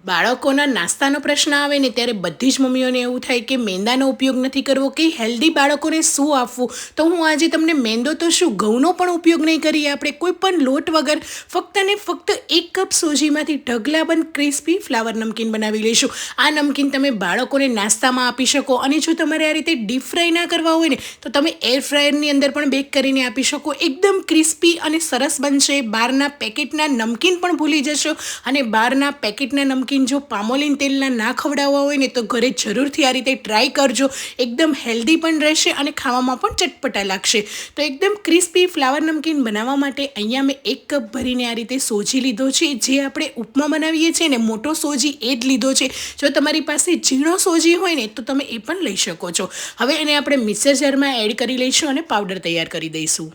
બાળકોના નાસ્તાનો પ્રશ્ન આવે ને ત્યારે બધી જ મમ્મીઓને એવું થાય કે મેંદાનો ઉપયોગ નથી કરવો કે હેલ્ધી બાળકોને શું આપવું. તો હું આજે તમને મેંદો તો શું ઘઉંનો પણ ઉપયોગ નહીં કરીએ, આપણે કોઈ પણ લોટ વગર ફક્ત ને ફક્ત 1 કપ સોજીમાંથી ઢગલાબંધ ક્રિસ્પી ફ્લાવર નમકીન બનાવી લઈશું. આ નમકીન તમે બાળકોને નાસ્તામાં આપી શકો, અને જો તમારે આ રીતે ડીપ ફ્રાય ના કરવા હોય ને તો તમે એર ફ્રાયરની અંદર પણ બેક કરીને આપી શકો. એકદમ ક્રિસ્પી અને સરસ બનશે. બહારના પેકેટના નમકીન પણ ભૂલી જશો, અને બહારના પેકેટના નમકીન જો પામોલીન તેલના ના ખવડાવવા હોય ને તો ઘરે જરૂરથી આ રીતે ટ્રાય કરજો. એકદમ હેલ્ધી પણ રહેશે અને ખાવામાં પણ ચટપટા લાગશે. તો એકદમ ક્રિસ્પી ફ્લાવર નમકીન બનાવવા માટે અહીંયા મેં 1 કપ ભરીને આ રીતે સોજી લીધો છે. જે આપણે ઉપમા બનાવીએ છીએ ને મોટો સોજી એ જ લીધો છે. જો તમારી પાસે ઝીણો સોજી હોય ને તો તમે એ પણ લઈ શકો છો. હવે એને આપણે મિક્સર જારમાં એડ કરી લઈશું અને પાવડર તૈયાર કરી દઈશું.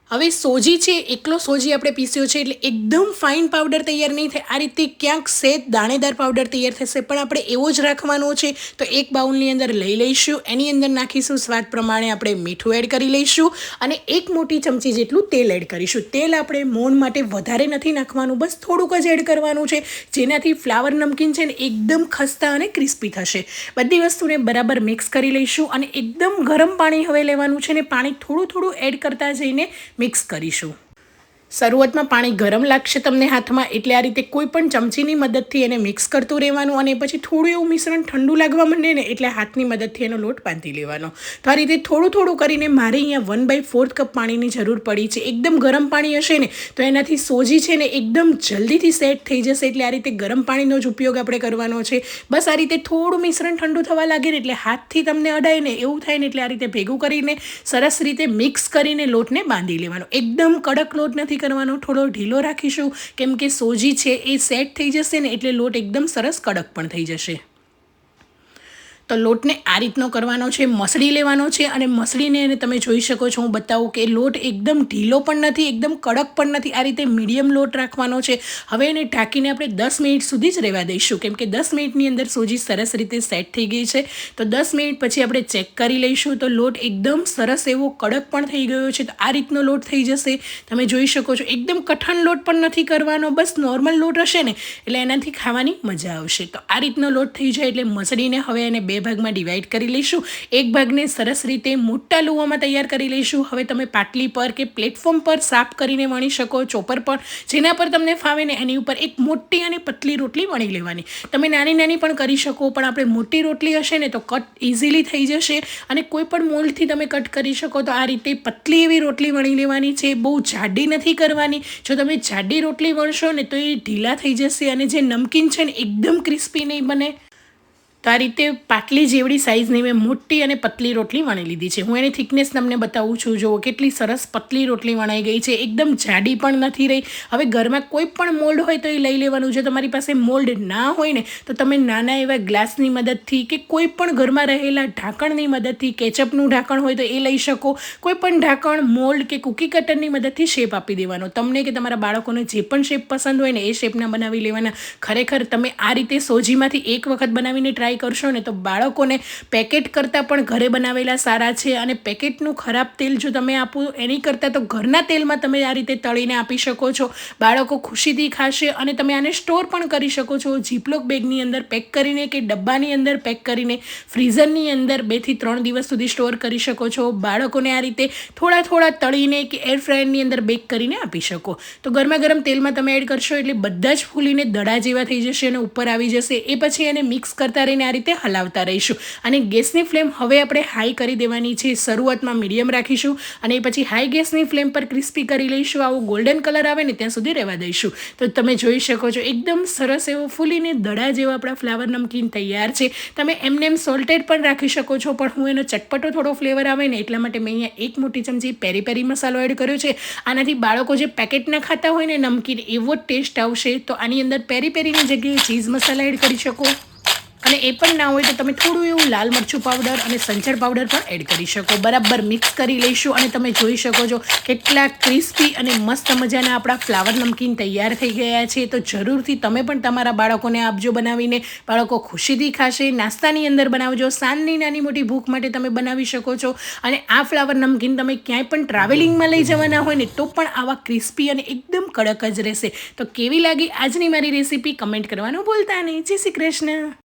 હવે સોજી છે, એકલો સોજી આપણે પીસ્યો છે એટલે એકદમ ફાઇન પાવડર તૈયાર નહીં થાય. આ રીતે ક્યાંક સેજ દાણેદાર પાવડર તૈયાર થશે, પણ આપણે એવો જ રાખવાનો છે. તો એક બાઉલની અંદર લઈ લઈશું, એની અંદર નાખીશું સ્વાદ પ્રમાણે આપણે મીઠું એડ કરી લઈશું, અને 1 મોટી ચમચી જેટલું તેલ એડ કરીશું. તેલ આપણે મોણ માટે વધારે નથી નાખવાનું, બસ થોડુંક જ એડ કરવાનું છે, જેનાથી ફ્લાવર નમકીન છે ને એકદમ ખસ્તા અને ક્રિસ્પી થશે. બધી વસ્તુને બરાબર મિક્સ કરી લઈશું, અને એકદમ ગરમ પાણી હવે લેવાનું છે ને પાણી થોડું થોડું એડ કરતા જઈને મિક્સ કરીશું. શરૂઆતમાં પાણી ગરમ લાગશે તમને હાથમાં, એટલે આ રીતે કોઈ પણ ચમચીની મદદથી એને મિક્સ કરતું રહેવાનું, અને પછી થોડું એવું મિશ્રણ ઠંડુ લાગવા માંડે ને એટલે હાથની મદદથી એનો લોટ બાંધી લેવાનો. તો આ રીતે થોડું થોડું કરીને મારે અહીંયા 1/4 કપ પાણીની જરૂર પડી છે. એકદમ ગરમ પાણી હશે ને તો એનાથી સોજી છે ને એકદમ જલ્દીથી સેટ થઈ જશે, એટલે આ રીતે ગરમ પાણીનો જ ઉપયોગ આપણે કરવાનો છે. બસ આ રીતે થોડું મિશ્રણ ઠંડુ થવા લાગે ને એટલે હાથથી તમને અડાય ને એવું થાય ને એટલે આ રીતે ભેગું કરીને સરસ રીતે મિક્સ કરીને લોટને બાંધી લેવાનો. એકદમ કડક લોટ નથી કરવાનો, થોડો ઢીલો રાખીશું, કેમ કે સોજી છે એ સેટ થઈ જશે ને એટલે લોટ એકદમ સરસ કડક પણ થઈ જશે. તો લોટને આ રીતનો કરવાનો છે, મસળી લેવાનો છે, અને મસળીને એને તમે જોઈ શકો છો, હું બતાવું કે લોટ એકદમ ઢીલો પણ નથી, એકદમ કડક પણ નથી. આ રીતે મીડિયમ લોટ રાખવાનો છે. હવે એને ઢાંકીને આપણે 10 મિનિટ સુધી જ રહેવા દઈશું, કેમ કે 10 મિનિટની અંદર સોજી સરસ રીતે સેટ થઈ ગઈ છે. તો 10 મિનિટ પછી આપણે ચેક કરી લઈશું, તો લોટ એકદમ સરસ એવો કડક પણ થઈ ગયો છે. તો આ રીતનો લોટ થઈ જશે, તમે જોઈ શકો છો. એકદમ કઠણ લોટ પણ નથી કરવાનો, બસ નોર્મલ લોટ હશે ને એટલે એનાથી ખાવાની મજા આવશે. તો આ રીતનો લોટ થઈ જાય એટલે મસળીને હવે એને 2 ભાગમાં ડિવાઈડ કરી લઈશું. એક ભાગને સરસ રીતે મોટા લુવામાં તૈયાર કરી લઈશું. હવે તમે પાટલી પર કે પ્લેટફોર્મ પર સાફ કરીને વણી શકો, ચોપર પર, જેના પર તમને ફાવે ને એની ઉપર એક મોટી અને પતલી રોટલી વણી લેવાની. તમે નાની નાની પણ કરી શકો, પણ આપણે મોટી રોટલી હશે ને તો કટ ઇઝીલી થઈ જશે, અને કોઈ પણ મોલ્ડથી તમે કટ કરી શકો. તો આ રીતે પતલી એવી રોટલી વણી લેવાની છે, બહુ જાડી નથી કરવાની. જો તમે જાડી રોટલી વણશો ને તો એ ઢીલા થઈ જશે, અને જે નમકીન છે ને એકદમ ક્રિસ્પી નહીં બને. તો આ રીતે પાટલી જેવડી સાઇઝની મેં મોટી અને પતલી રોટલી વણી લીધી છે. હું એની થિકનેસ તમને બતાવું છું. જુઓ કેટલી સરસ પતલી રોટલી વણાઈ ગઈ છે, એકદમ જાડી પણ નથી રહી. હવે ઘરમાં કોઈ પણ મોલ્ડ હોય તો એ લઈ લેવાનું. જો તમારી પાસે મોલ્ડ ના હોય ને તો તમે નાના એવા ગ્લાસની મદદથી કે કોઈ પણ ઘરમાં રહેલા ઢાંકણની મદદથી, કેચઅપનું ઢાંકણ હોય તો એ લઈ શકો, કોઈ પણ ઢાંકણ, મોલ્ડ કે કૂકી કટરની મદદથી શેપ આપી દેવાનો. તમને કે તમારા બાળકોને જે પણ શેપ પસંદ હોય ને એ શેપના બનાવી લેવાના. ખરેખર તમે આ રીતે સોજીમાંથી એક વખત બનાવીને ટ્રાય કરશો ને તો બાળકોને પેકેટ કરતાં પણ ઘરે બનાવેલા સારા છે, અને પેકેટનું ખરાબ તેલ જો તમે આપો એની કરતાં તો ઘરના તેલમાં તમે આ રીતે તળીને આપી શકો છો. બાળકો ખુશીથી ખાશે, અને તમે આને સ્ટોર પણ કરી શકો છો. જીપલોક બેગની અંદર પેક કરીને કે ડબ્બાની અંદર પેક કરીને ફ્રીઝરની અંદર 2 થી 3 દિવસ સુધી સ્ટોર કરી શકો છો. બાળકોને આ રીતે થોડા થોડા તળીને કે એર ફ્રાયરની અંદર બેક કરીને આપી શકો. તો ગરમા ગરમ તેલમાં તમે એડ કરશો એટલે બધા જ ફૂલીને દડા જેવા થઈ જશે અને ઉપર આવી જશે. એ પછી એને મિક્સ કરતા રહીને આ રીતે હલાવતા રહીશું, અને ગેસની ફ્લેમ હવે આપણે હાઈ કરી દેવાની છે. શરૂઆતમાં મીડિયમ રાખીશું, અને પછી હાઈ ગેસની ફ્લેમ પર ક્રિસ્પી કરી લઈશું. આવો ગોલ્ડન કલર આવે ને ત્યાં સુધી રહેવા દઈશું. તો તમે જોઈ શકો છો એકદમ સરસ એવો ફૂલીને દડા જેવા આપણા ફ્લાવર નમકીન તૈયાર છે. તમે એમ સોલ્ટેડ પણ રાખી શકો છો, પણ હું એનો ચટપટો થોડો ફ્લેવર આવે ને એટલા માટે મેં અહીંયા 1 મોટી ચમચી પેરી પેરી મસાલો એડ કર્યો છે. આનાથી બાળકો જે પેકેટના ખાતા હોય ને નમકીન, એવો જ ટેસ્ટ આવશે. તો આની અંદર પેરી પેરીની જગ્યાએ ચીઝ મસાલા એડ કરી શકો. અને એ પણ ના હોય તો તમે થોડું એવું લાલ મરચું પાવડર અને સંચળ પાવડર પણ એડ કરી શકો. બરાબર મિક્સ કરી લઈશું અને તમે જોઈ શકો છો કેટલા ક્રિસ્પી અને મસ્ત મજાના આપણા ફ્લાવર નમકીન તૈયાર થઈ ગયા છે. તો જરૂરથી તમે પણ તમારા બાળકોને આપજો બનાવીને. બાળકો ખુશીથી ખાશે. નાસ્તાની અંદર બનાવજો. સાંજની નાની મોટી ભૂખ માટે તમે બનાવી શકો છો. અને આ ફ્લાવર નમકીન તમે ક્યાંય પણ ટ્રાવેલિંગમાં લઈ જવાના હોય ને તો પણ આવા ક્રિસ્પી અને એકદમ કડક જ રહેશે. તો કેવી લાગી આજની મારી રેસીપી કમેન્ટ કરવાનું ભૂલતા નહીં. જય શ્રી કૃષ્ણ.